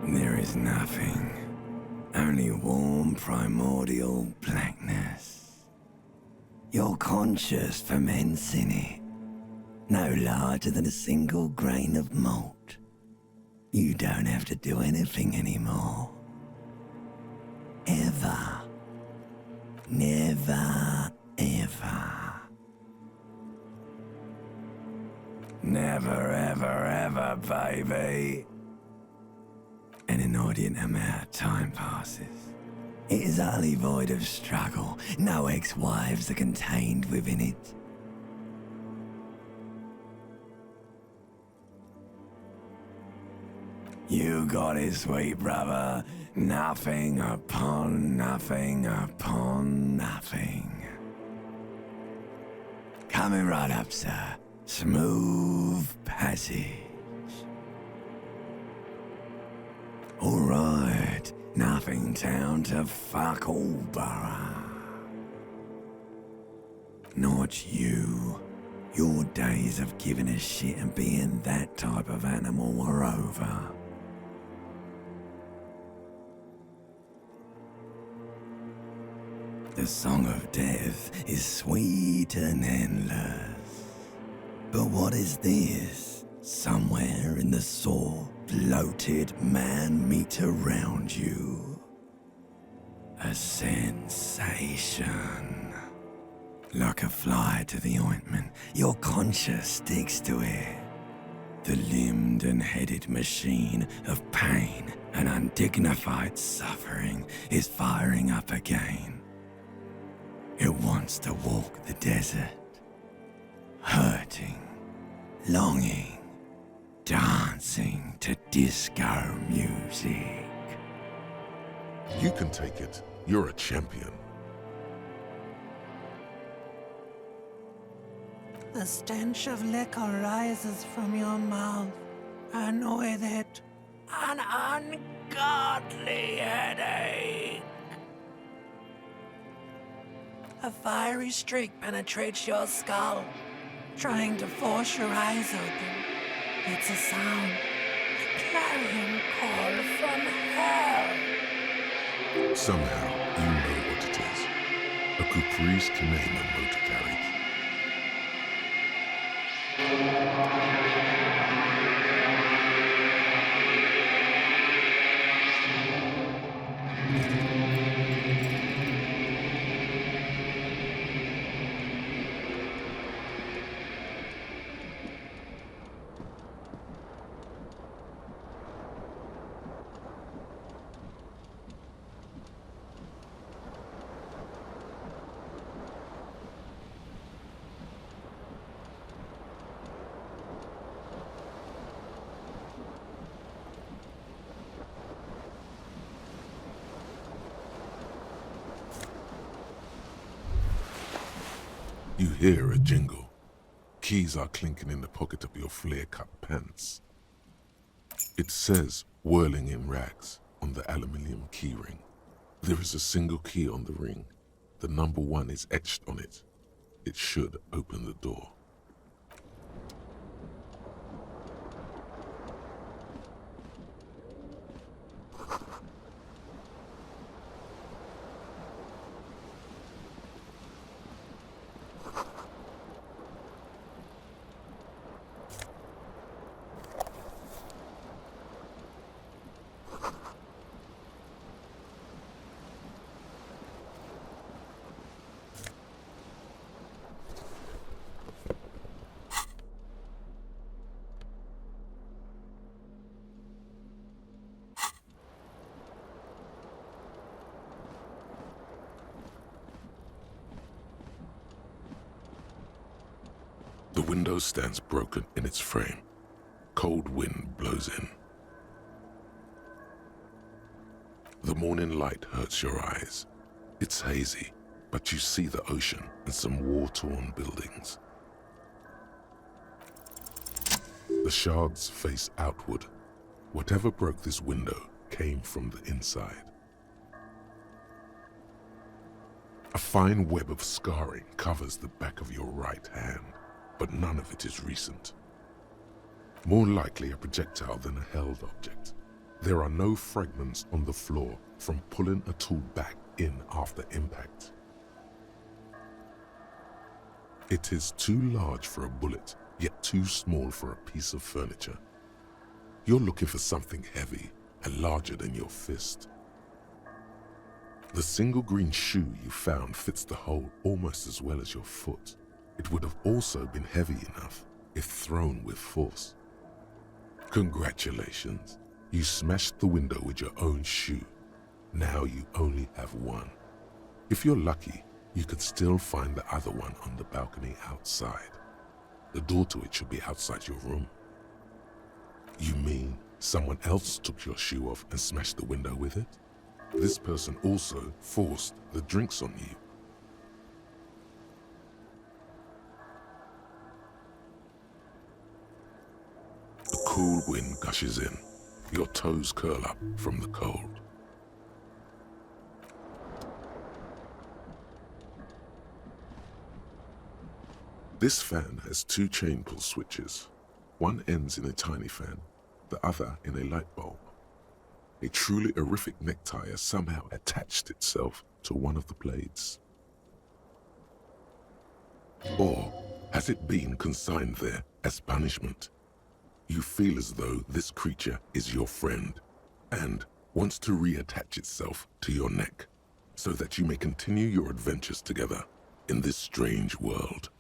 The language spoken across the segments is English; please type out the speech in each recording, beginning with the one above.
There is nothing, only warm primordial blackness. Your conscious ferments in it, no larger than a single grain of malt. You don't have to do anything anymore. Ever. Never, ever. Never, ever, ever, baby. An inordinate amount of time passes. It is utterly void of struggle. No ex-wives are contained within it. You got it, sweet brother. Nothing upon nothing upon nothing. Coming right up, sir. Smooth passage. Alright, nothing down to fuck all borough. Not you. Your days of giving a shit and being that type of animal are over. The song of death is sweet and endless. But what is this? Somewhere in the sore, bloated man meet around you. A sensation. Like a fly to the ointment, your conscience sticks to it. The limbed and headed machine of pain and undignified suffering is firing up again. It wants to walk the desert, hurting, longing, dancing to disco music. You can take it. You're a champion. The stench of liquor rises from your mouth, and with it, an ungodly headache. A fiery streak penetrates your skull, trying to force your eyes open. It's a sound, a clarion call from hell. Somehow, you know what it is. A caprice to name a motor carriage. You hear a jingle. Keys are clinking in the pocket of your flare-cut pants. It says, whirling in rags, on the aluminium keyring. There is a single key on the ring. The number 1 is etched on it. It should open the door. The window stands broken in its frame. Cold wind blows in. The morning light hurts your eyes. It's hazy, but you see the ocean and some war-torn buildings. The shards face outward. Whatever broke this window came from the inside. A fine web of scarring covers the back of your right hand, but none of it is recent. More likely a projectile than a held object. There are no fragments on the floor from pulling a tool back in after impact. It is too large for a bullet, yet too small for a piece of furniture. You're looking for something heavy and larger than your fist. The single green shoe you found fits the hole almost as well as your foot. It would have also been heavy enough if thrown with force. Congratulations, you smashed the window with your own shoe. Now you only have one. If you're lucky, you could still find the other one on the balcony outside. The door to it should be outside your room. You mean someone else took your shoe off and smashed the window with it? This person also forced the drinks on you. A cool wind gushes in. Your toes curl up from the cold. This fan has two chain pull switches. One ends in a tiny fan, the other in a light bulb. A truly horrific necktie has somehow attached itself to one of the blades. Or has it been consigned there as punishment? You feel as though this creature is your friend and wants to reattach itself to your neck so that you may continue your adventures together in this strange world.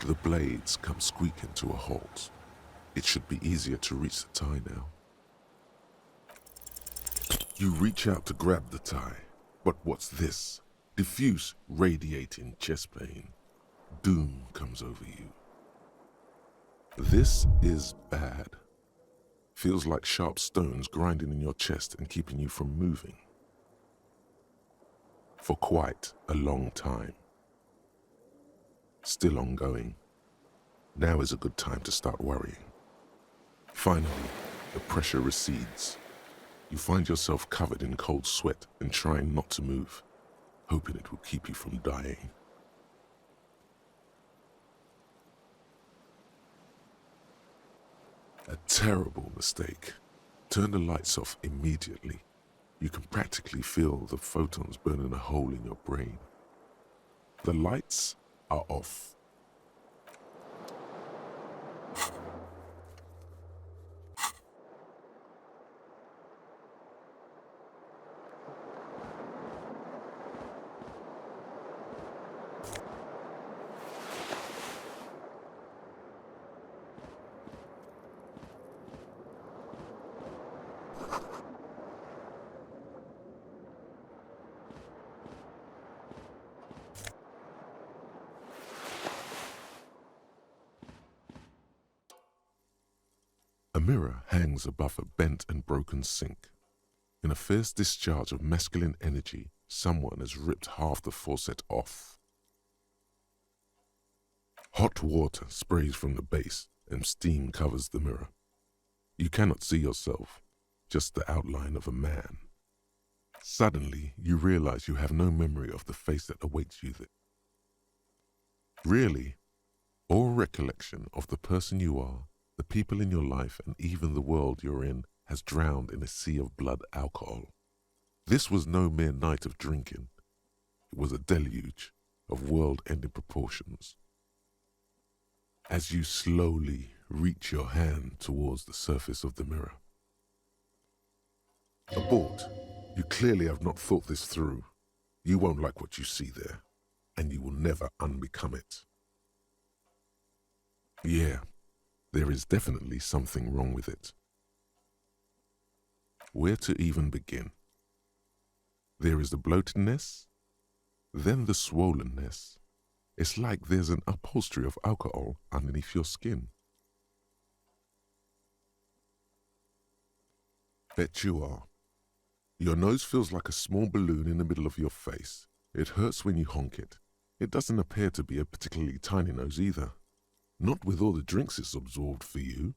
The blades come squeaking to a halt. It should be easier to reach the tie now. You reach out to grab the tie, but what's this? Diffuse, radiating chest pain. Doom comes over you. This is bad. Feels like sharp stones grinding in your chest and keeping you from moving. For quite a long time. Still ongoing. Now is a good time to start worrying. Finally, the pressure recedes. You find yourself covered in cold sweat and trying not to move, hoping it will keep you from dying. A terrible mistake. Turn the lights off immediately. You can practically feel the photons burning a hole in your brain. The lights are off. A mirror hangs above a bent and broken sink. In a fierce discharge of masculine energy, someone has ripped half the faucet off. Hot water sprays from the base and steam covers the mirror. You cannot see yourself, just the outline of a man. Suddenly, you realize you have no memory of the face that awaits you there. Really, all recollection of the person you are, the people in your life, and even the world you're in has drowned in a sea of blood alcohol. This was no mere night of drinking. It was a deluge of world-ending proportions. As you slowly reach your hand towards the surface of the mirror. Abort. You clearly have not thought this through. You won't like what you see there, and you will never unbecome it. Yeah. There is definitely something wrong with it. Where to even begin? There is the bloatedness, then the swollenness. It's like there's an upholstery of alcohol underneath your skin. Bet you are. Your nose feels like a small balloon in the middle of your face. It hurts when you honk it. It doesn't appear to be a particularly tiny nose either. Not with all the drinks it's absorbed for you.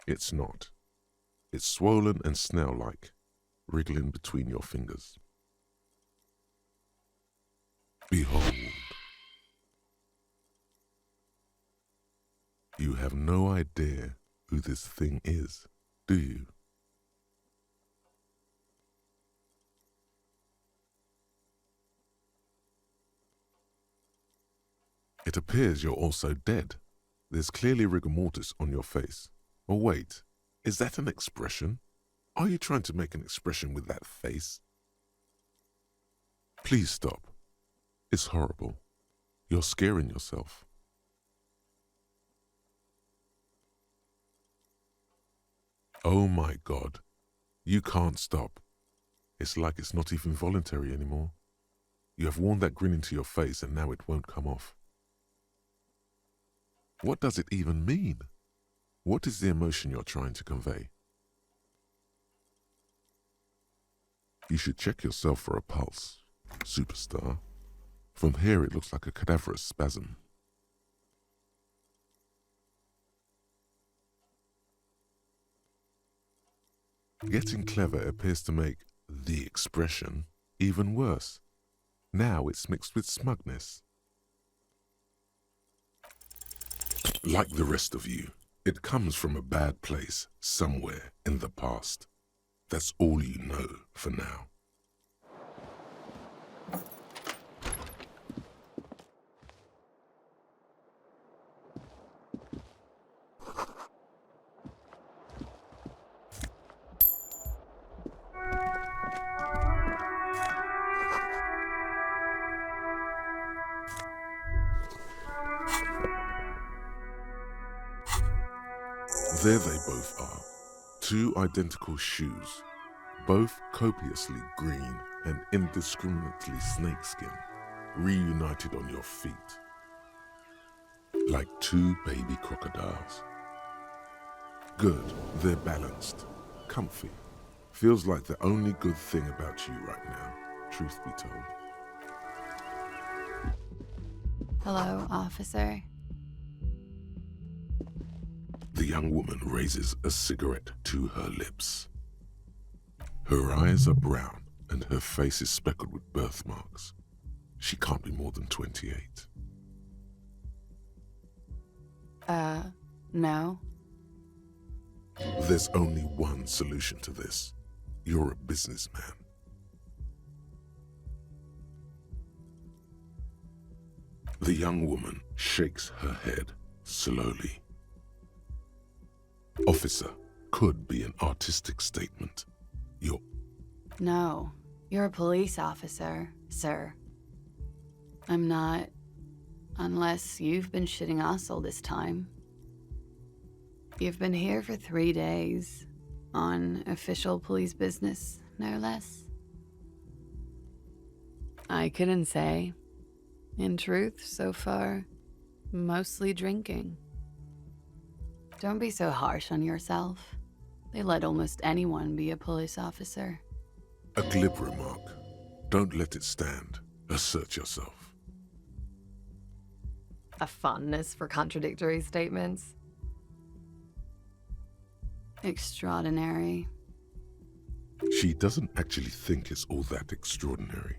It's not. It's swollen and snail-like, wriggling between your fingers. Behold. You have no idea who this thing is, do you? It appears you're also dead. There's clearly rigor mortis on your face. Or wait, is that an expression? Are you trying to make an expression with that face? Please stop. It's horrible. You're scaring yourself. Oh my God. You can't stop. It's like it's not even voluntary anymore. You have worn that grin into your face and now it won't come off. What does it even mean? What is the emotion you're trying to convey? You should check yourself for a pulse, superstar. From here it looks like a cadaverous spasm. Getting clever appears to make the expression even worse. Now it's mixed with smugness. Like the rest of you, it comes from a bad place somewhere in the past. That's all you know for now. There they both are, two identical shoes, both copiously green and indiscriminately snakeskin, reunited on your feet, like two baby crocodiles. Good, they're balanced, comfy. Feels like the only good thing about you right now, truth be told. Hello, officer. The young woman raises a cigarette to her lips. Her eyes are brown and her face is speckled with birthmarks. She can't be more than 28. No. There's only one solution to this. You're a businessman. The young woman shakes her head slowly. Officer could be an artistic statement. No, you're a police officer, sir. I'm not, unless you've been shitting us all this time. You've been here for 3 days, on official police business, no less. I couldn't say. In truth, so far, mostly drinking. Don't be so harsh on yourself. They let almost anyone be a police officer. A glib remark. Don't let it stand. Assert yourself. A fondness for contradictory statements. Extraordinary. She doesn't actually think it's all that extraordinary.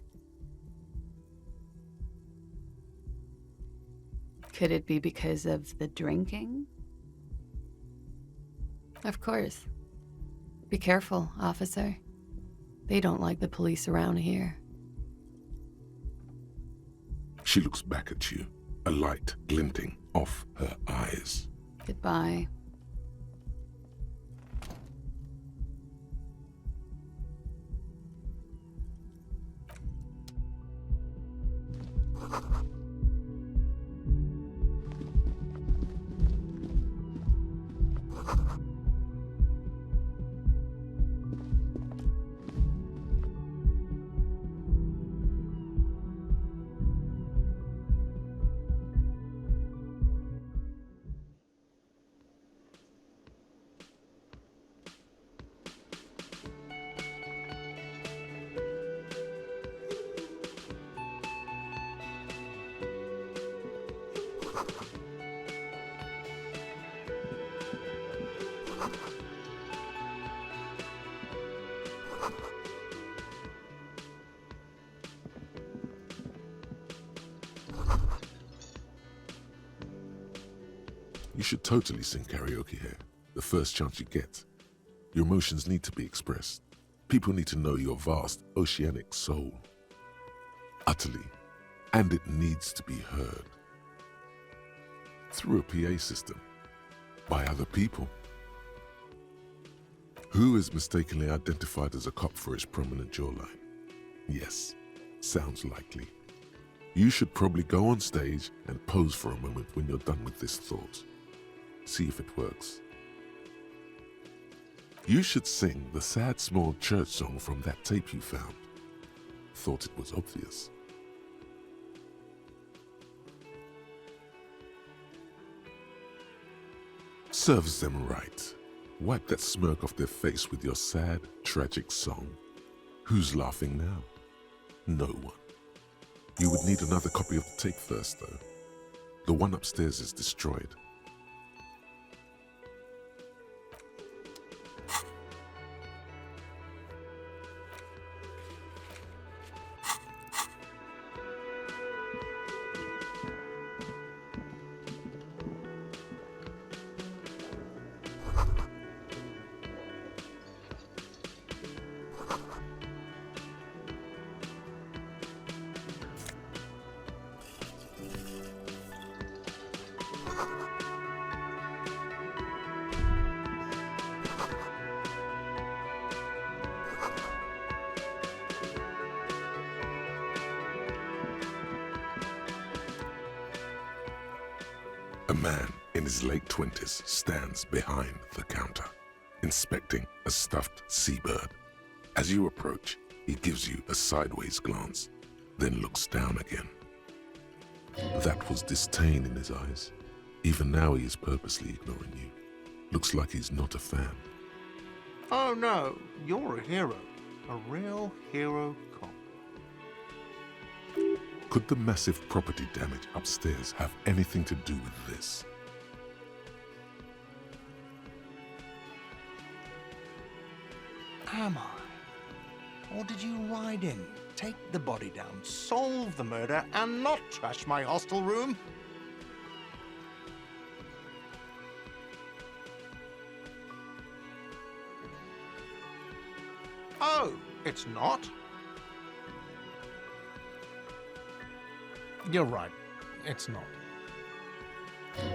Could it be because of the drinking? Of course. Be careful, officer. They don't like the police around here. She looks back at you, a light glinting off her eyes. Goodbye. You should totally sing karaoke here, the first chance you get. Your emotions need to be expressed. People need to know your vast, oceanic soul. Utterly. And it needs to be heard. Through a PA system. By other people. Who is mistakenly identified as a cop for his prominent jawline? Yes, sounds likely. You should probably go on stage and pose for a moment when you're done with this thought. See if it works. You should sing the sad small church song from that tape you found. Thought it was obvious. Serves them right. Wipe that smirk off their face with your sad, tragic song. Who's laughing now? No one. You would need another copy of the tape first, though. The one upstairs is destroyed. A man in his late 20s stands behind the counter, inspecting a stuffed seabird. As you approach, he gives you a sideways glance, then looks down again. That was disdain in his eyes. Even now he is purposely ignoring you. Looks like he's not a fan. Oh no, you're a hero. A real hero cop. Could the massive property damage upstairs have anything to do with this? Am I? Or did you ride in, take the body down, solve the murder, and not trash my hostel room? Oh, it's not? You're right, it's not.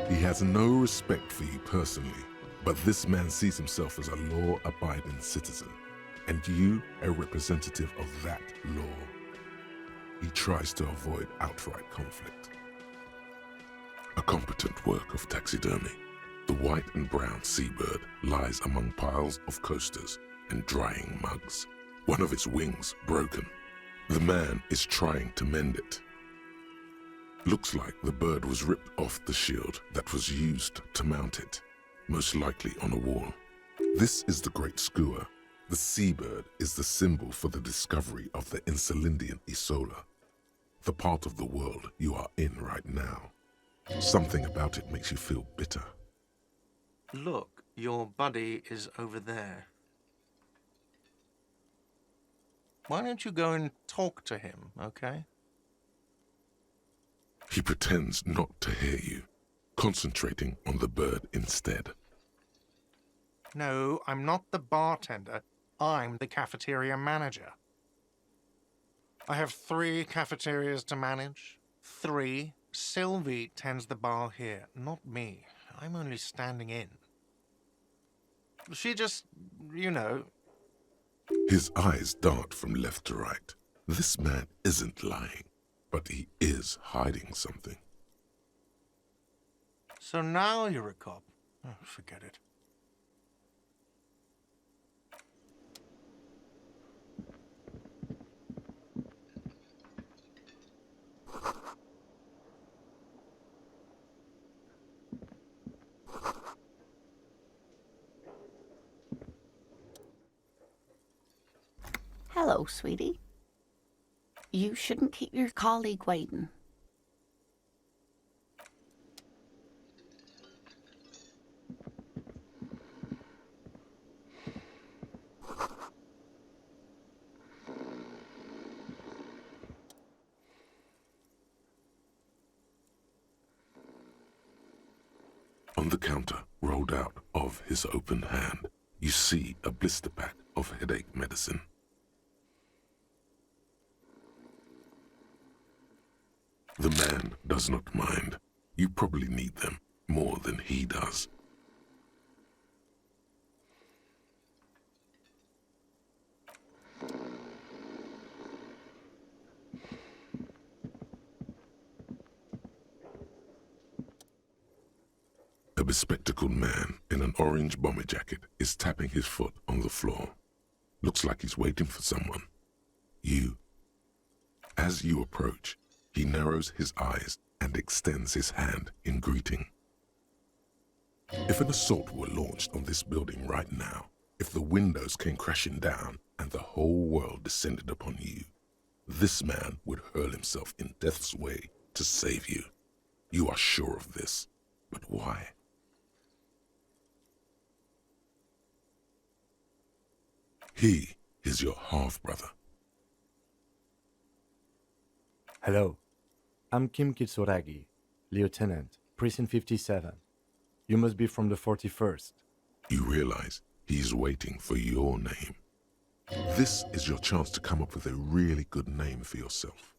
He has no respect for you personally, but this man sees himself as a law-abiding citizen, and you a representative of that law. He tries to avoid outright conflict. A competent work of taxidermy. The white and brown seabird lies among piles of coasters and drying mugs. One of its wings broken. The man is trying to mend it. Looks like the bird was ripped off the shield that was used to mount it, most likely on a wall. This is the Great Skua. The seabird is the symbol for the discovery of the Insulindian Isola, the part of the world you are in right now. Something about it makes you feel bitter. Look, your buddy is over there. Why don't you go and talk to him, okay? He pretends not to hear you, concentrating on the bird instead. No, I'm not the bartender. I'm the cafeteria manager. I have 3 cafeterias to manage. 3. Sylvie tends the bar here, not me. I'm only standing in. She just, you know... His eyes dart from left to right. This man isn't lying, but he is hiding something. So now you're a cop. Oh, forget it. Hello, sweetie. You shouldn't keep your colleague waiting. On the counter rolled out of his open hand, you see a blister pack of headache medicine. The man does not mind. You probably need them more than he does. A bespectacled man in an orange bomber jacket is tapping his foot on the floor. Looks like he's waiting for someone. You. As you approach, he narrows his eyes and extends his hand in greeting. If an assault were launched on this building right now, if the windows came crashing down and the whole world descended upon you, this man would hurl himself in death's way to save you. You are sure of this, but why? He is your half-brother. Hello, I'm Kim Kitsuragi, Lieutenant, Precinct 57. You must be from the 41st. You realize he's waiting for your name. This is your chance to come up with a really good name for yourself.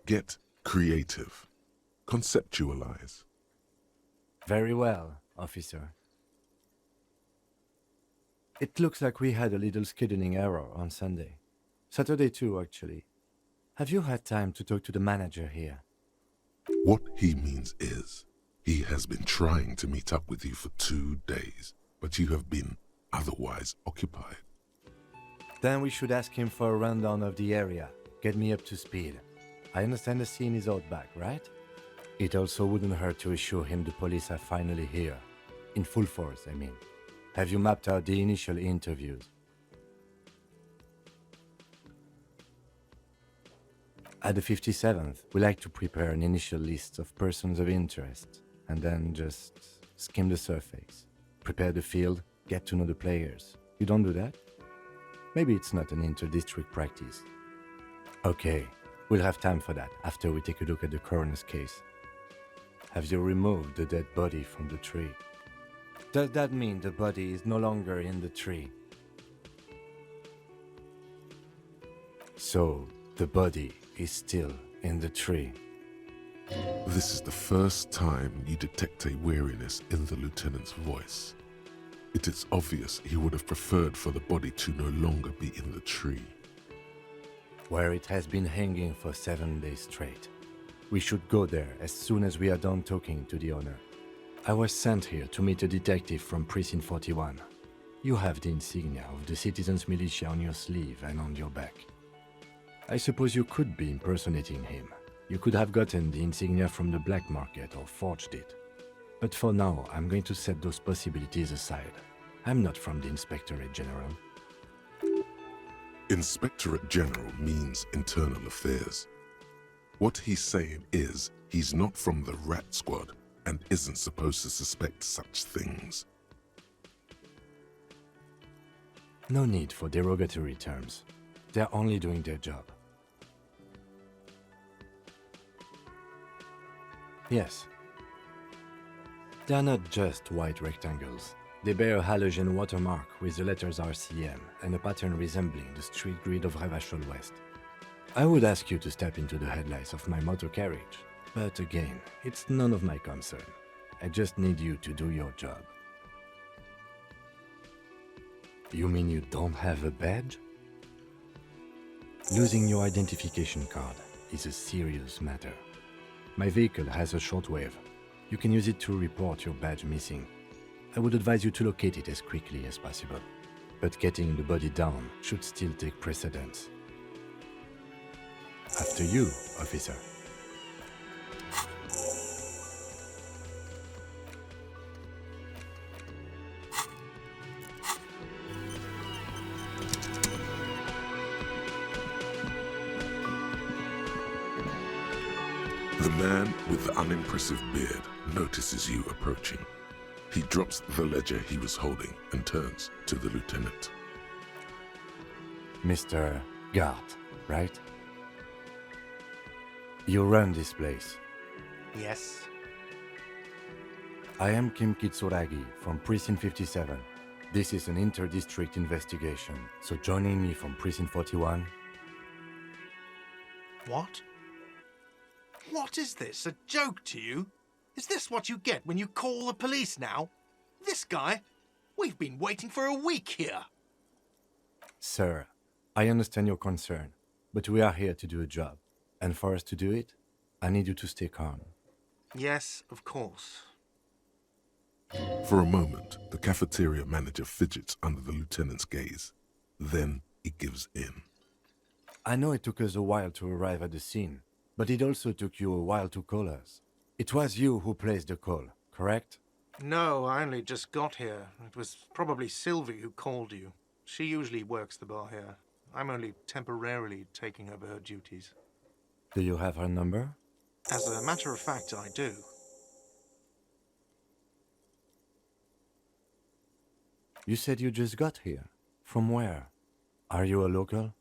Get creative. Conceptualize. Very well, officer. It looks like we had a little scheduling error on Sunday. Saturday too, actually. Have you had time to talk to the manager here? What he means is, he has been trying to meet up with you for 2 days, but you have been otherwise occupied. Then we should ask him for a rundown of the area. Get me up to speed. I understand the scene is out back, right? It also wouldn't hurt to assure him the police are finally here. In full force, I mean. Have you mapped out the initial interviews? At the 57th, we like to prepare an initial list of persons of interest, and then just skim the surface. Prepare the field, get to know the players. You don't do that? Maybe it's not an inter-district practice. Okay, we'll have time for that after we take a look at the coroner's case. Have you removed the dead body from the tree? Does that mean the body is no longer in the tree? So, the body is still in the tree. This is the first time you detect a weariness in the lieutenant's voice. It is obvious he would have preferred for the body to no longer be in the tree. Where it has been hanging for 7 days straight. We should go there as soon as we are done talking to the owner. I was sent here to meet a detective from Precinct 41. You have the insignia of the citizens' militia on your sleeve and on your back. I suppose you could be impersonating him. You could have gotten the insignia from the black market or forged it. But for now, I'm going to set those possibilities aside. I'm not from the Inspectorate General. Inspectorate General means internal affairs. What he's saying is, he's not from the rat squad and isn't supposed to suspect such things. No need for derogatory terms. They're only doing their job. Yes. They are not just white rectangles. They bear a halogen watermark with the letters RCM and a pattern resembling the street grid of Revachol West. I would ask you to step into the headlights of my motor carriage, but again, it's none of my concern. I just need you to do your job. You mean you don't have a badge? Losing your identification card is a serious matter. My vehicle has a shortwave. You can use it to report your badge missing. I would advise you to locate it as quickly as possible. But getting the body down should still take precedence. After you, officer. The man with the unimpressive beard notices you approaching. He drops the ledger he was holding and turns to the lieutenant. Mr. Gart, right? You run this place. Yes. I am Kim Kitsuragi from Precinct 57. This is an inter-district investigation, so joining me from Precinct 41... What? What is this? A joke to you? Is this what you get when you call the police now? This guy? We've been waiting for a week here. Sir, I understand your concern, but we are here to do a job. And for us to do it, I need you to stay calm. Yes, of course. For a moment, the cafeteria manager fidgets under the lieutenant's gaze. Then he gives in. I know it took us a while to arrive at the scene, but it also took you a while to call us. It was you who placed the call, correct? No, I only just got here. It was probably Sylvie who called you. She usually works the bar here. I'm only temporarily taking over her duties. Do you have her number? As a matter of fact, I do. You said you just got here. From where? Are you a local?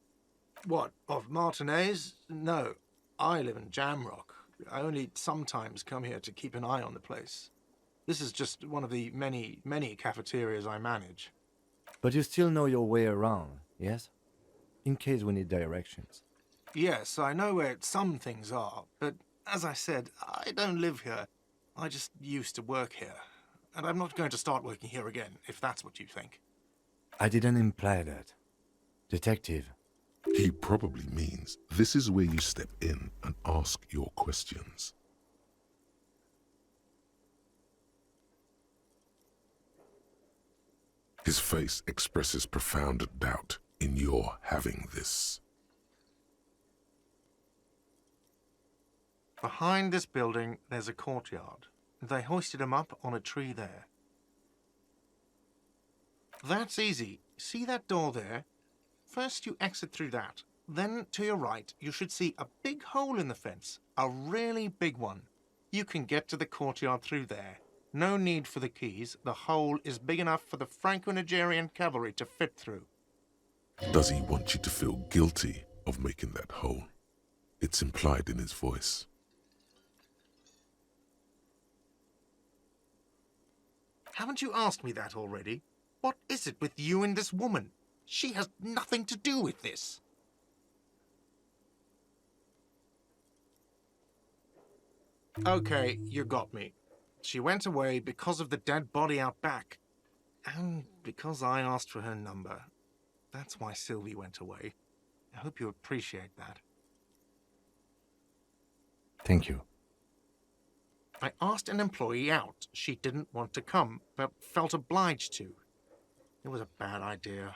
What, of Martinez? No, I live in Jamrock. I only sometimes come here to keep an eye on the place. This is just one of the many cafeterias I manage. But you still know your way around, yes? In case we need directions. Yes, I know where some things are, but as I said, I don't live here. I just used to work here. And I'm not going to start working here again, if that's what you think. I didn't imply that. Detective. He probably means this is where you step in and ask your questions. His face expresses profound doubt in your having this. Behind this building, there's a courtyard. They hoisted him up on a tree there. That's easy. See that door there? First you exit through that. Then, to your right, you should see a big hole in the fence. A really big one. You can get to the courtyard through there. No need for the keys. The hole is big enough for the Franco-Nigerian cavalry to fit through. Does he want you to feel guilty of making that hole? It's implied in his voice. Haven't you asked me that already? What is it with you and this woman? She has nothing to do with this. Okay, you got me. She went away because of the dead body out back. And because I asked for her number. That's why Sylvie went away. I hope you appreciate that. Thank you. I asked an employee out. She didn't want to come, but felt obliged to. It was a bad idea.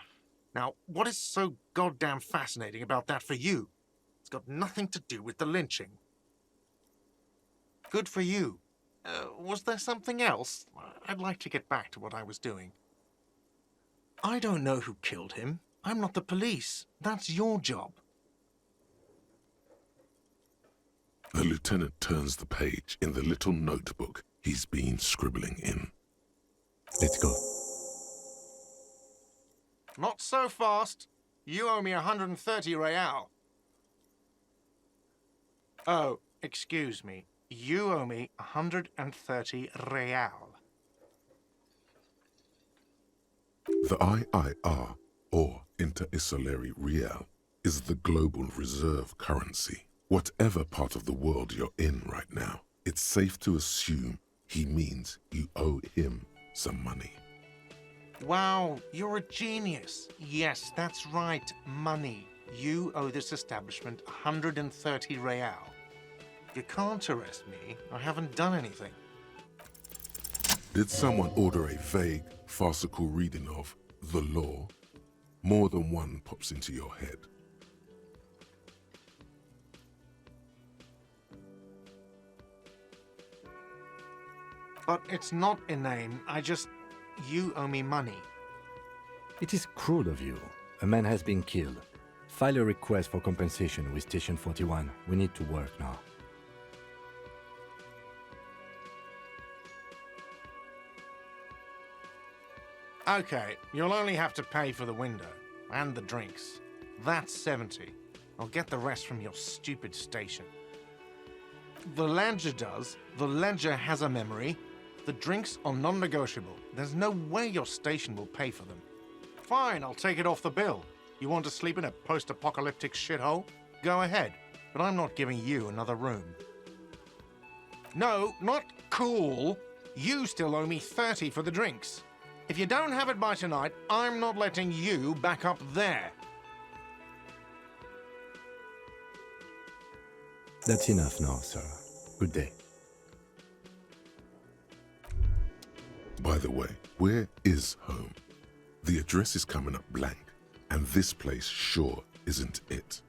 Now, what is so goddamn fascinating about that for you? It's got nothing to do with the lynching. Good for you. Was there something else? I'd like to get back to what I was doing. I don't know who killed him. I'm not the police. That's your job. The lieutenant turns the page in the little notebook he's been scribbling in. Let's go. Not so fast. You owe me 130 real. Oh, excuse me. You owe me 130 real. The IIR, or Inter-Isolary Real, is the global reserve currency. Whatever part of the world you're in right now, it's safe to assume he means you owe him some money. Wow, you're a genius. Yes, that's right, money. You owe this establishment 130 real. You can't arrest me. I haven't done anything. Did someone order a vague, farcical reading of the law? More than one pops into your head. But it's not inane. You owe me money. It is cruel of you. A man has been killed. File a request for compensation with Station 41. We need to work now. Okay, you'll only have to pay for the window and the drinks. That's 70. I'll get the rest from your stupid station. The ledger does. The ledger has a memory. The drinks are non-negotiable. There's no way your station will pay for them. Fine, I'll take it off the bill. You want to sleep in a post-apocalyptic shithole? Go ahead, but I'm not giving you another room. No, not cool. You still owe me 30 for the drinks. If you don't have it by tonight, I'm not letting you back up there. That's enough now, sir. Good day. By the way, where is home? The address is coming up blank, and this place sure isn't it.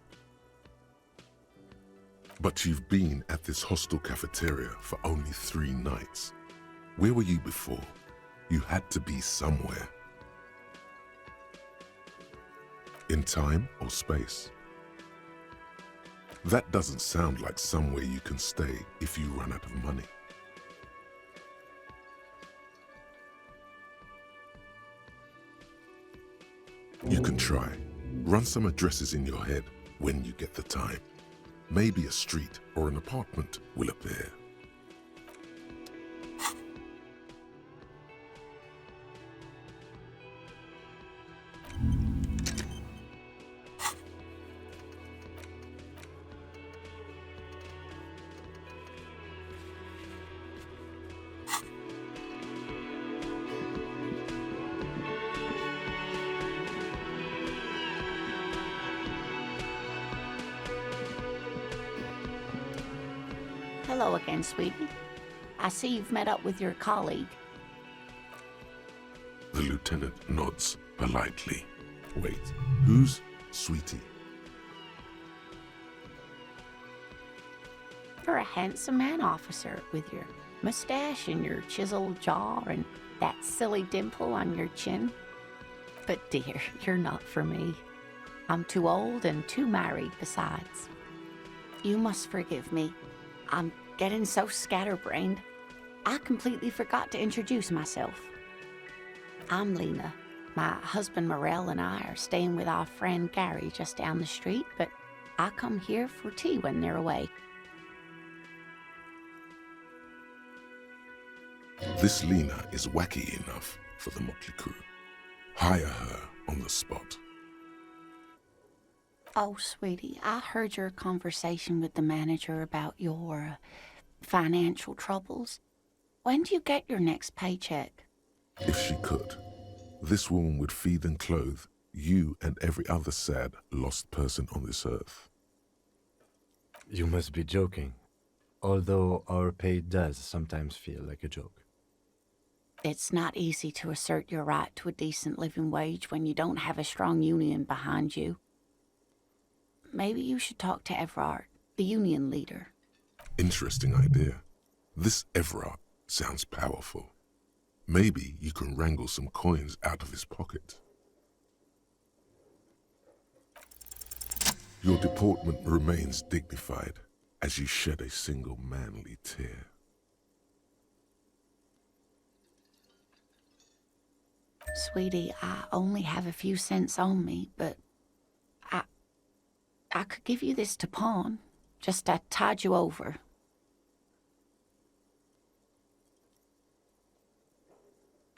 But you've been at this hostel cafeteria for only 3 nights. Where were you before? You had to be somewhere. In time or space? That doesn't sound like somewhere you can stay if you run out of money. You can try. Run some addresses in your head when you get the time. Maybe a street or an apartment will appear. Hello again, sweetie. I see you've met up with your colleague. The lieutenant nods politely. Wait, who's Sweetie? You're a handsome man, officer, with your mustache and your chiseled jaw and that silly dimple on your chin. But dear, you're not for me. I'm too old and too married besides. You must forgive me. I'm getting so scatterbrained. I completely forgot to introduce myself. I'm Lena. My husband Morel and I are staying with our friend Gary just down the street, but I come here for tea when they're away. This Lena is wacky enough for the motley crew. Hire her on the spot. Oh, sweetie, I heard your conversation with the manager about your financial troubles. When do you get your next paycheck? If she could, this woman would feed and clothe you and every other sad, lost person on this earth. You must be joking. Although our pay does sometimes feel like a joke. It's not easy to assert your right to a decent living wage when you don't have a strong union behind you. Maybe you should talk to Everard, the union leader. Interesting idea. This Everard sounds powerful. Maybe you can wrangle some coins out of his pocket. Your deportment remains dignified as you shed a single manly tear. Sweetie, I only have a few cents on me, but I could give you this to pawn, just to tide you over.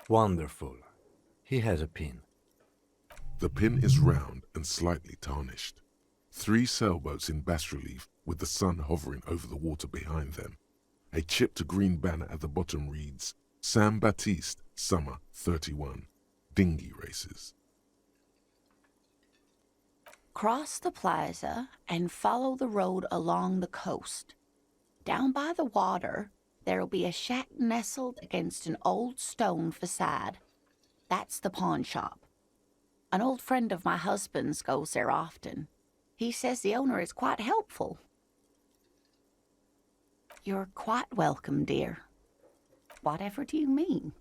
Wonderful. He has a pin. The pin is round and slightly tarnished. 3 sailboats in bas-relief with the sun hovering over the water behind them. A chipped green banner at the bottom reads, San Baptiste, Summer 31, Dinghy Races. Cross the plaza and follow the road along the coast. Down by the water, there'll be a shack nestled against an old stone facade. That's the pawn shop. An old friend of my husband's goes there often. He says the owner is quite helpful. You're quite welcome, dear. Whatever do you mean?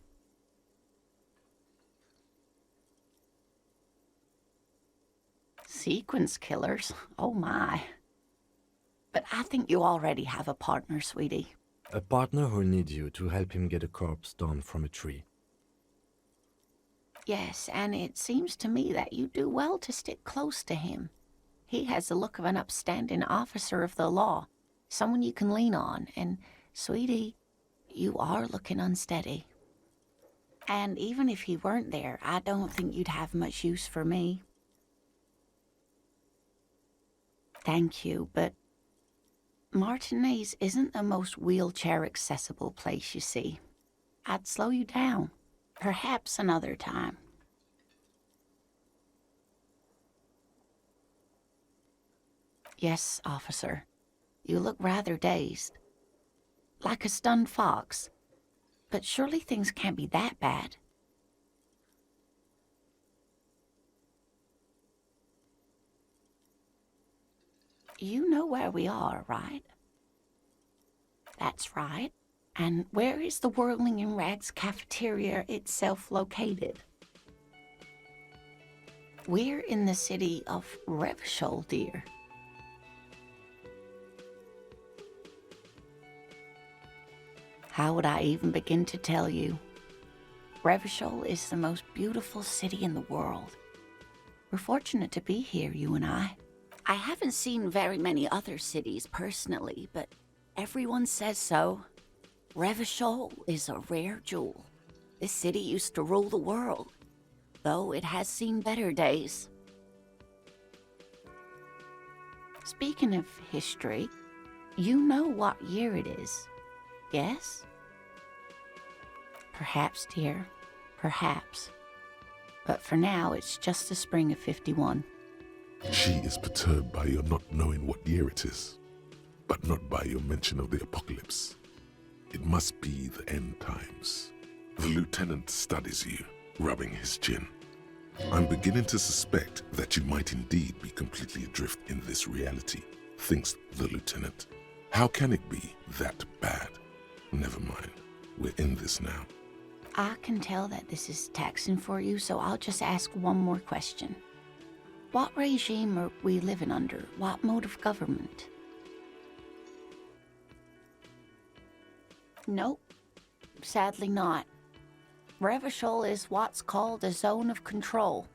Sequence killers? Oh my. But I think you already have a partner, sweetie. A partner who needs you to help him get a corpse down from a tree. Yes, and it seems to me that you do well to stick close to him. He has the look of an upstanding officer of the law, someone you can lean on, and, sweetie, You are looking unsteady. And even if he weren't there, I don't think you'd have much use for me. Thank you, but Martinez isn't the most wheelchair-accessible place, you see. I'd slow you down. Perhaps another time. Yes, officer. You look rather dazed. Like a stunned fox. But surely things can't be that bad. You know where we are, right? That's right. And where is the Whirling in Rags cafeteria itself located? We're in the city of Revachol, dear. How would I even begin to tell you? Revachol is the most beautiful city in the world. We're fortunate to be here, you and I. I haven't seen very many other cities personally, but everyone says so. Revachol is a rare jewel. This city used to rule the world, though it has seen better days. Speaking of history, you know what year it is, yes? Perhaps, dear, perhaps. But for now, it's just the spring of 51. She is perturbed by your not knowing what year it is, but not by your mention of the apocalypse. It must be the end times. The lieutenant studies you, rubbing his chin. I'm beginning to suspect that you might indeed be completely adrift in this reality, thinks the lieutenant. How can it be that bad? Never mind, we're in this now. I can tell that this is taxing for you, so I'll just ask one more question. What regime are we living under? What mode of government? Nope, sadly not. Revachol is what's called a zone of control,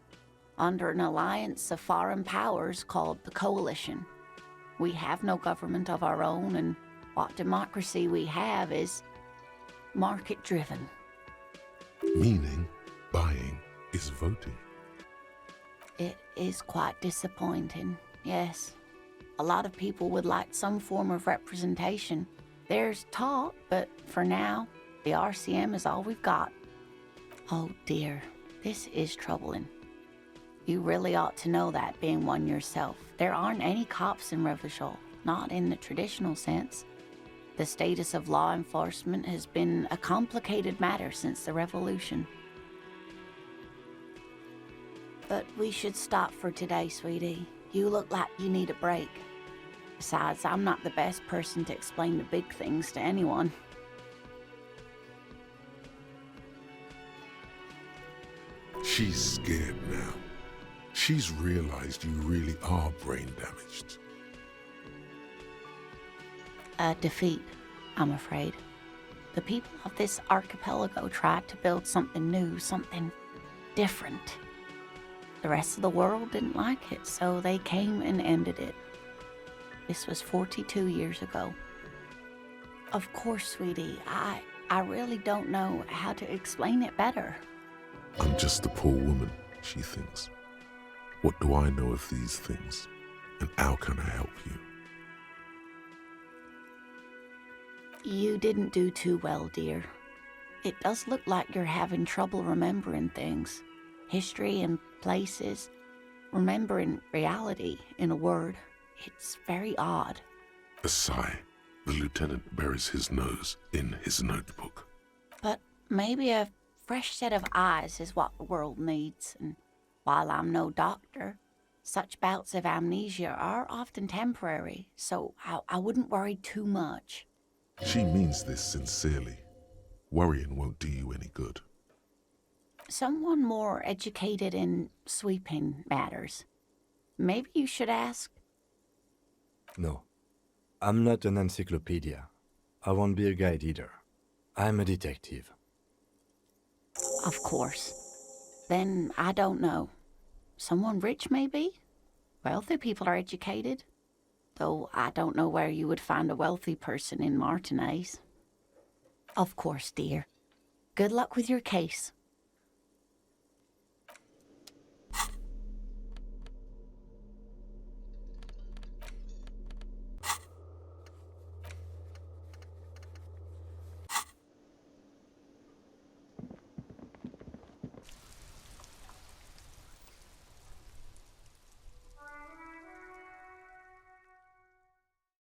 under an alliance of foreign powers called the Coalition. We have no government of our own, and what democracy we have is market-driven. Meaning, buying is voting. It is quite disappointing, yes. A lot of people would like some form of representation. There's talk, but for now, the RCM is all we've got. Oh dear, this is troubling. You really ought to know that, being one yourself. There aren't any cops in Revachol, not in the traditional sense. The status of law enforcement has been a complicated matter since the revolution. But we should stop for today, sweetie. You look like you need a break. Besides, I'm not the best person to explain the big things to anyone. She's scared now. She's realized you really are brain damaged. A defeat, I'm afraid. The people of this archipelago tried to build something new, something different. The rest of the world didn't like it, so they came and ended it. This was 42 years ago. Of course, sweetie, I really don't know how to explain it better. I'm just a poor woman, she thinks. What do I know of these things? And how can I help you? You didn't do too well, dear. It does look like you're having trouble remembering things. History and places. Remembering reality, in a word. It's very odd. A sigh. The lieutenant buries his nose in his notebook. But maybe a fresh set of eyes is what the world needs, and while I'm no doctor, such bouts of amnesia are often temporary, so I wouldn't worry too much. She means this sincerely. Worrying won't do you any good. Someone more educated in sweeping matters. Maybe you should ask. No, I'm not an encyclopedia. I won't be a guide either. I'm a detective. Of course. Then I don't know. Someone rich, maybe? Wealthy people are educated. Though I don't know where you would find a wealthy person in Martinez. Of course, dear. Good luck with your case.